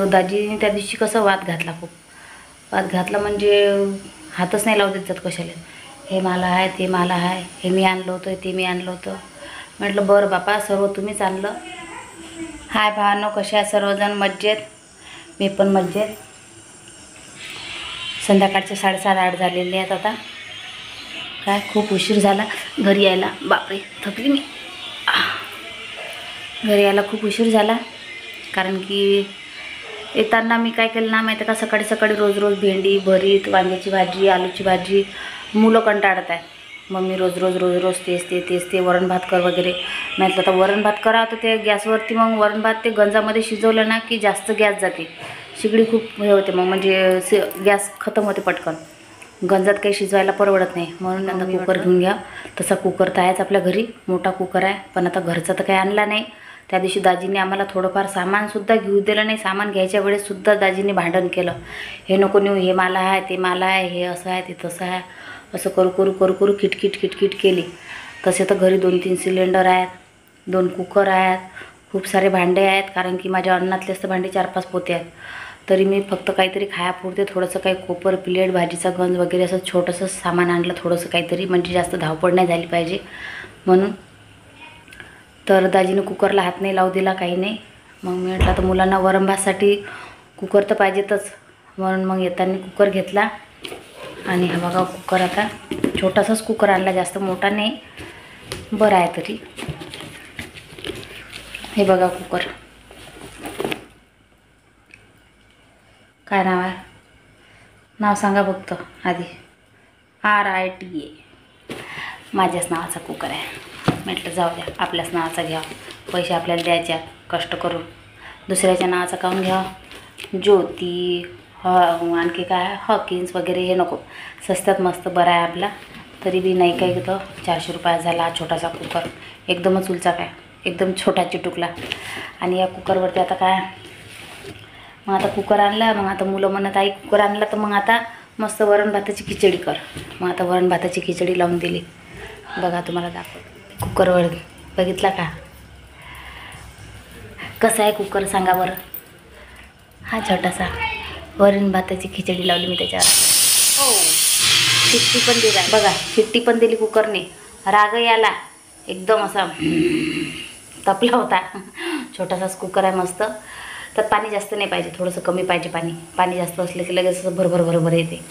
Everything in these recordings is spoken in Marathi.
दाजीने त्या दिवशी कसं वाद घातला, खूप वाद घातला म्हणजे हातच नाही लावू देत जात कशाला. हे मला आहे, ते मला आहे, हे मी आणलं होतं, ते मी आणलं होतं. म्हटलं बरं बापा, सर्व तुम्हीच आणलं. हाय भावांनो, कशा आहे सर्वजण? मज्जेत? मी पण मज्जेत. संध्याकाळचे 7:30 झालेले आहेत आता. काय खूप उशीर झाला घरी यायला. बापरे, थकली मी. घरी यायला खूप उशीर झाला, कारण की येताना मी काय केलं ना माहिती का, सकाळी सकाळी रोज रोज भेंडी, भरीत, वांग्याची भाजी, आलूची भाजी. मुलं कंटाळत आहे. मम्मी रोज रोज तेच ते वरण भात कर वगैरे. म्हटलं तर वरण भात करा, तर ते गॅसवरती मग वरण भात ते गंजामध्ये शिजवलं ना की जास्त गॅस जाते, शिगडी खूप हे होते, मग म्हणजे गॅस खतम होते पटकन. गंजात काही शिजवायला परवडत नाही, म्हणून आता कुकर घेऊन घ्या. तसा कुकर तर आहेच आपल्या घरी, मोठा कुकर आहे, पण आता घरचा तर काही आणला नाही. त्या दिवशी दाजीने आम्हाला थोडंफार सामानसुद्धा घेऊ दिलं नाही. सामान घ्यायच्या वेळेससुद्धा दाजीने भांडण केलं. हे नको नेऊ, हे मला आहे, ते मला आहे, हे असं आहे, ते तसं आहे. असं करू किटकिट केली. तसे तर घरी 2-3 सिलेंडर आहेत, 2 कुकर आहेत, खूप सारे भांडे आहेत, कारण की माझ्या अन्नातलेच तर भांडे 4-5 पोते आहेत. तरी मी फक्त काहीतरी खायापुरते थोडंसं काही कोपर, प्लेट, भाजीचा गंज वगैरे असं छोटंसं सामान आणलं, थोडंसं काहीतरी, म्हणजे जास्त धावपळ नाही झाली पाहिजे म्हणून. तर दाजीनं कुकरला हात नाही लावू दिला, काही नाही. मग मी म्हटलं तर मुलांना वरण भातसाठी कुकर तर पाहिजेतच, म्हणून मग येताना कुकर घेतला. आणि हा बघा कुकर, आता छोटासाच कुकर आणला, जास्त मोठा नाही, बरं आहे तरी. हे बघा कुकर, काय नाव आहे? नाव सांगा फक्त आधी. RITA. माझ्याच नावाचा कुकर आहे. म्हटलं जाऊ द्या, आपल्याच नावाचा घ्या, पैसे आपल्याला द्यायचे, कष्ट करून. दुसऱ्याच्या नावाचा काऊन घ्या? ज्योती, आणखी काय हॉकिन्स वगैरे हे नको, स्वस्तात मस्त बरा आहे आपला. तरी बी नाही काय घेतो, 400 रुपयात झाला हा छोटासा कुकर, एकदमच उलचा काय, एकदम छोटा चिटुकला. आणि या कुकरवरती आता काय, मग आता कुकर आणला, मग आता मुलं म्हणत आई कुकर आणला, तर मग आता मस्त वरण भाताची खिचडी कर. मग आता वरण भाताची खिचडी लावून दिली. बघा तुम्हाला दाखव कुकरवर, बघितला का कसा आहे कुकर, सांगा बरं. हा छोटासा वरण भाताची खिचडी लावली मी त्याच्यावर. हो, शिट्टी पण दिला बघा, शिट्टी पण दिली कुकरने. राग याला एकदम असा तपला होता. छोटासाच कुकर आहे मस्त. तर पाणी जास्त नाही पाहिजे, थोडंसं कमी पाहिजे पाणी. पाणी जास्त असलं की लगेच असं भरभर येते.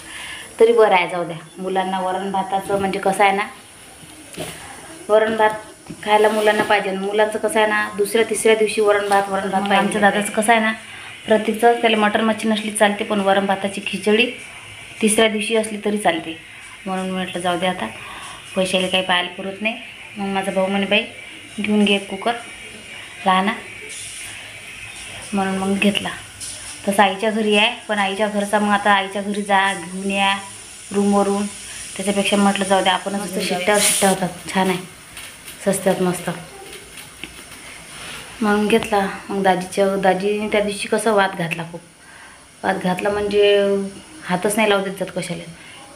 तरी बरं आहे, जाऊ द्या. मुलांना वरण भाताचं म्हणजे कसं आहे ना, वरण भात खायला मुलांना पाहिजे. मुलांचं कसं आहे ना, दुसऱ्या-तिसऱ्या दिवशी वरण भात पाहिजे. आमच्या दादाचं कसं आहे ना, प्रतीचं त्याला मटण मच्छी नसली चालते, पण वरण भाताची खिचडी तिसऱ्या दिवशी असली तरी चालते. म्हणून म्हटलं जाऊ दे, आता पैशाला काही पाहायला पुरत नाही. मग माझा भाऊ म्हणे बाई घेऊन घे कुकर लहाना, म्हणून मग घेतला. तसं आईच्या घरी आहे, पण आईच्या घरचा मग आता आईच्या घरी जा घेऊन या रूमवरून, त्याच्यापेक्षा म्हटलं जाऊ द्या आपणच. मस्त शिट्ट्या होतात, छान आहे, स्वस्तात मस्त. म्हणून घेतला. मग दाजीने त्या दिवशी कसं वाद घातला, खूप वाद घातला म्हणजे हातच नाही लावू देत जात कशाला.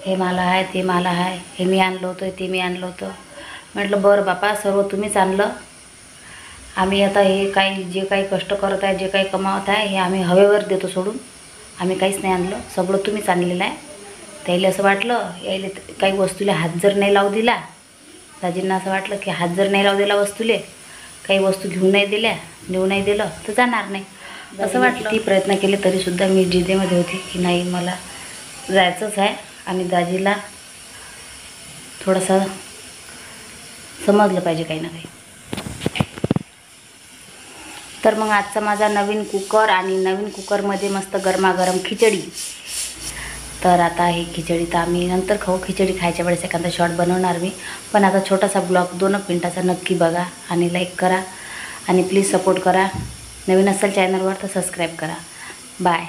हे मला आहे, ते मला आहे, हे मी आणलं होतं, ते मी आणलं होतं. म्हटलं बरं बापा, सर्व तुम्हीच आणलं. आम्ही आता हे जे काही कष्ट करत आहे, जे काही कमावत आहे, हे आम्ही हवेवर देतो सोडून. आम्ही काहीच नाही आणलं, सगळं तुम्हीच आणलेलं आहे. त्याला असं वाटलं, यायला काही वस्तूला हात जर नाही लावू दिला, दाजींना असं वाटलं की हात जर नाही लावू दिला वस्तूले, काही वस्तू घेऊन नाही दिल्या, नेऊ नाही दिलं तर जाणार नाही, असं वाटलं. ती प्रयत्न केले तरीसुद्धा मी जिद्दीमध्ये होती की नाही, मला जायचंच आहे. आणि दाजीला थोडंसं समजलं पाहिजे काही ना काही. तर मग आजचा माझा नवीन कुकर, आणि नवीन कुकरमध्ये मस्त गरमागरम खिचडी. तर आता ही खिचडी तर आम्ही नंतर खाऊ. खिचडी खायच्या वेळेस एखादा शॉर्ट बनवणार मी, पण आता छोटासा ब्लॉग 2 मिनिटाचा नक्की बघा आणि लाईक करा, आणि प्लीज सपोर्ट करा. नवीन असेल चॅनलवर तर सबस्क्राईब करा. बाय.